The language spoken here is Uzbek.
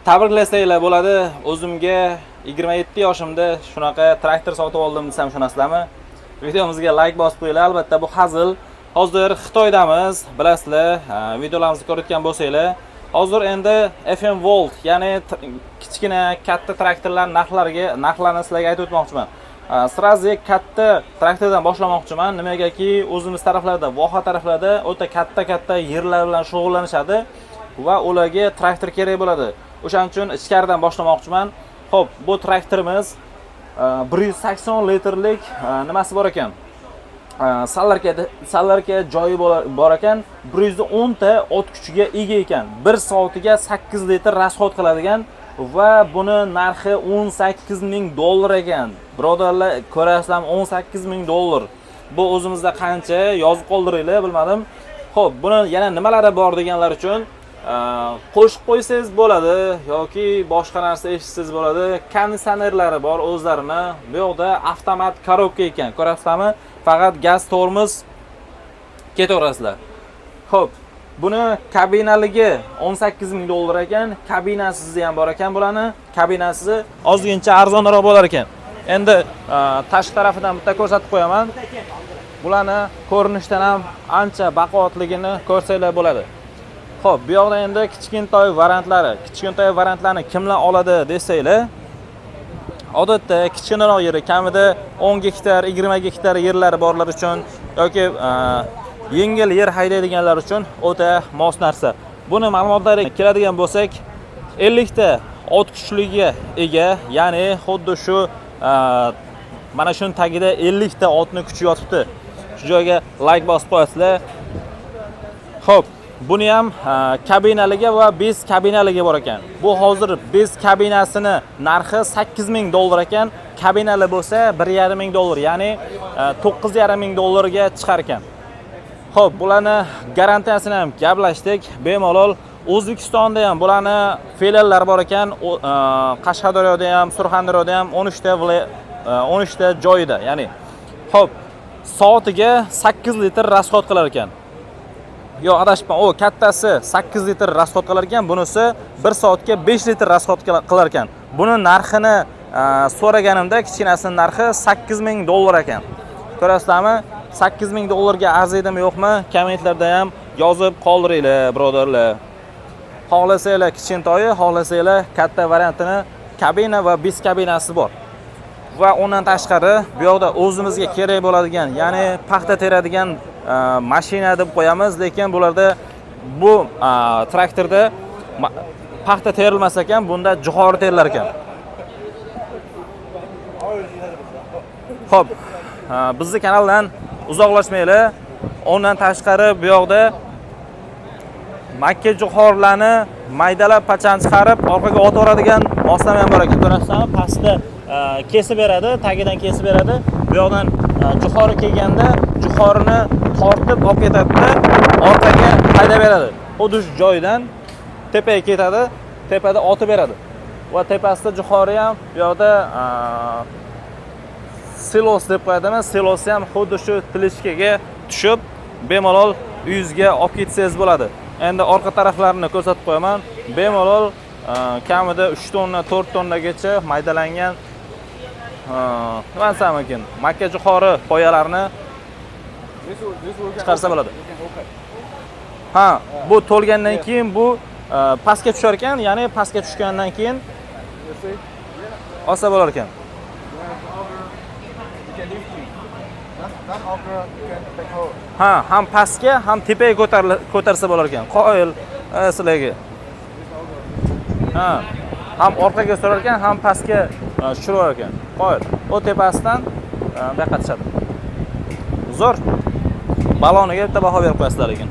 tabriklasanglar bo'ladi. O'zimga 27 yoshimda shunaqa traktor sotib oldim desam tushunasizlarmi? Videomizga like bosib qo'yinglar. Albatta bu hazil. Hozir Xitoydamiz, bilasizlar. Videolarimizni ko'rayotgan bo'lsanglar, hozir endi FM Volt, ya'ni kichkina, katta traktorlar narxlarini sizlarga aytib o'tmoqchiman. Sirazi katta traktordan boshlamoqchiman. Nimagaki, o'zimiz taraflarda, voha taraflarda o'ta katta yerlar bilan shug'ullanishadi va ularga traktor kerak bo'ladi. O'shaning uchun ichkaridan boshlamoqchiman. Xo'p, bu traktorimiz 180 litrlik nimasi bor ekan? Sallarga joyi bor ekan. 110 ta ot kuchiga ega ekan. 1 soatiga 8 litr rasxod qiladigan va buni narxi $18,000 ekan. Birodarlar, ko'rasizlarmi, $18,000. Bu o'zimizda qancha yozib qoldiringlar, bilmadim. Xo'p, buni yana nimalari bor deganlar uchun qo'shib qo'ysangiz bo'ladi yoki boshqa narsa eshitsangiz bo'ladi. Konditsionerlari bor o'zlarini. Bu yoqda avtomat korobka ekan. Ko'rasizlarmi? Faqat gaz tormoz ketaverasizlar. Xo'p, buni kabinaligi $18,000 ekan. Kabinasiz ham bor ekan bularni. Kabinasi ozgincha arzonroq bo'lar ekan. Endi tashqi tarafidan bitta ko'rsatib qo'yaman. Bularni ko'rinishdan ham ancha baquvvatligini ko'rsanglar bo'ladi. Xo'p, bu yoqda endi kichkintoy variantlari. Kichkintoy variantlarni kimlar oladi desanglar, odatda kichkinaroq yeri, kamida 10 gektar, 20 gektar yerlari borlar uchun yoki yengil yer haydaydiganlar uchun o'ta mos narsa. Buni ma'lumotlariga keladigan bo'lsak, 50 ta ot kuchligiga ega, ya'ni xuddi shu mana shuni tagida 50 ta otning kuchi yotibdi. Shu joyga like bosib qo'yasizlar. Xo'p, buni ham kabinaligi va bez kabinaligi bor ekan. Bu hozir bez kabinasini narxi $8,000 ekan. Kabinali bo'lsa $1,500, ya'ni $9,500 ga chiqar ekan. Xo'p, bularni garantiyasini ham gaplashdik. Bemalol O'zbekistonda ham bularni filiallari bor ekan. Qashqadaryoda ham, Surxondaryoda ham 13 ta joyida, ya'ni. Xo'p, soatiga 8 litr rasxod qilar ekan. Yo'q, adashibman. O kattasi 8 litr rasxod qilar ekan, bunisi 1 soatga 5 litr rasxod qilar ekan. Buni narxini so'raganimda kichkinasining narxi $8,000 ekan. Ko'rasizlarmi? $8,000 ga arziydimi yo'qmi? Kommentlarda ham yozib qoldiringlar, birodarlar. Xohlasanglar kichkintoyi, xohlasanglar katta variantini, kabina va bez kabinasi bor. Va undan tashqari bu yoqda o'zimizga kerak bo'ladigan, ya'ni paxta teradigan mashina deb qo'yamiz, lekin bularda bu traktorda paxta terilmas ekan, bunda jo'xori terilar ekan. Xo'p, bizning kanaldan uzoqlashmanglar. Undan tashqari bu yoqda makka jo'xorilarni maydalab pachan chiqarib orqaga otaveradigan moslama ham bor ekan. Ko'rasizlarmi? Pastda kesib beradi, tagidan kesib beradi. Bu yoqdan jo'xori kelganda jo'xorini tortib olib ketadi, orqaga haydab beradi. Xuddi shu joydan tepaga ketadi, tepada otib beradi. Va tepasida jo'xori ham bu yoqda silos deb qo'yadimi? Silosi ham xuddi shu tilishkaga tushib, bemalol uyingizga olib ketsangiz bo'ladi. Endi orqa taraflarini ko'rsatib qo'yaman. Bemalol kamida 3 tonna, 4 tonnagacha maydalangan nima desam ekan, makka jo'xori poyalarini chiqarsa bo'ladi. Ha, bu to'lgandan keyin bu pastga tushar ekan, ya'ni pastga tushgandan keyin olsa bo'lar ekan. Ha, ham pastga, ham tepaga ko'tarsa bo'lar ekan. Qo'yil sizlarga. Ha, ham orqaga so'rar ekan, ham pastga tushirar ekan. Qo'yil. O tepasidan bu yoqqa tushadi. Zo'r. Baloniga bitta baho berib qo'yasizlar ekan.